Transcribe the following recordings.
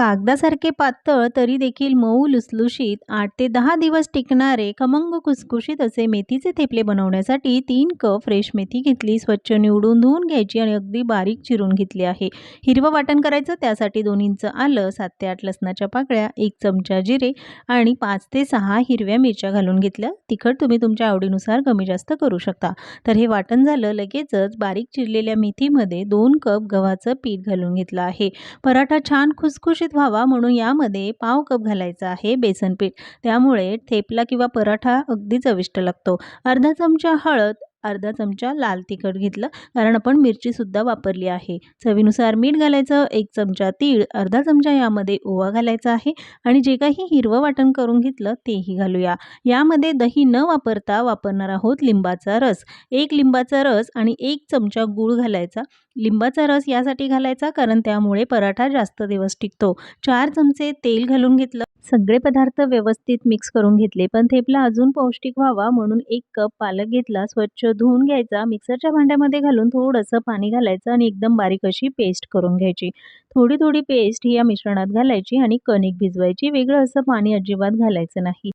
कागदासारखे पातळ तरी देखील मऊ लुसलुशीत 8 ते 10 दिवस टिकणारे खमंग खुसखुशीत असे मेथीचे थेपले बनवण्यासाठी 3 कप फ्रेश मेथी घेतली. स्वच्छ निवडून धुवून घ्यायची आणि अगदी बारीक चिरून घेतली आहे. हिरवं वाटण करायचं, त्यासाठी 2 इंच आलं, 7 ते 8 लसणाच्या पाकळ्या, 1 चमचा जिरे आणि 5 ते 6 हिरव्या मिरच्या घालून घेतल्या. तिखट तुम्ही तुमच्या आवडीनुसार कमी जास्त करू शकता. तर हे वाटण झालं. लगेचच बारीक चिरलेल्या मेथीमध्ये 2 कप गव्हाचं पीठ घालून घेतलं आहे. पराठा छान खुसखुशीत व्हावा म्हणून यामध्ये पाव कप घालायचा आहे बेसन पीठ. त्यामुळे थेपला किंवा पराठा अगदी चविष्ट लागतो. अर्धा चमचा हळद, अर्धा चमचा लाल तिखट घेतलं, कारण आपण मिरची सुद्धा वापरली आहे. चवीनुसार मीठ घालायचं, 1 चमचा तीळ, अर्धा चमचा यामध्ये ओवा घालायचा आहे आणि जे काही हिरवं वाटण करून घेतलं तेही घालूया. यामध्ये दही न वापरता वापरणार आहोत लिंबाचा रस. 1 लिंबाचा रस आणि 1 चमचा गूळ घालायचा. लिंबाचा रस यासाठी घालायचा कारण त्यामुळे पराठा जास्त दिवस टिकतो. 4 चमचे तेल घालून घेतलं. सगळे पदार्थ व्यवस्थित मिक्स करून घेतले. पण थेपला अजून पौष्टिक व्हावा म्हणून 1 कप पालक घेतला. स्वच्छ धुवून घ्यायचा. मिक्सरच्या भांड्यामध्ये घालून थोडंसं पाणी घालायचं आणि एकदम बारीक अशी पेस्ट करून घ्यायची. थोडी पेस्ट ही या मिश्रणात घालायची आणि कणिक भिजवायची. वेगळं असं पाणी अजिबात घालायचं नाही.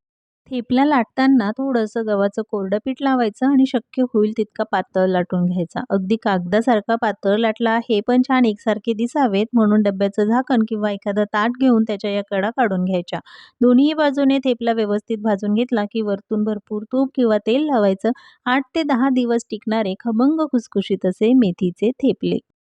थेपला लाटताना थोडंसं गव्हाचं कोरडं पीठ लावायचं आणि शक्य होईल तितका पातळ लाटून घ्यायचा. अगदी कागदासारखा पातळ लाटला आहे, पण छान एकसारखे दिसावेत म्हणून डब्याचं झाकण किंवा एखादं ताट घेऊन त्याच्या या कडा काढून घ्यायच्या. दोन्ही बाजूने थेपला व्यवस्थित भाजून घेतला की वरतून भरपूर तूप किंवा तेल लावायचं. 8 ते 10 दिवस टिकणारे खमंग खुसखुशीत असे मेथीचे थेपले.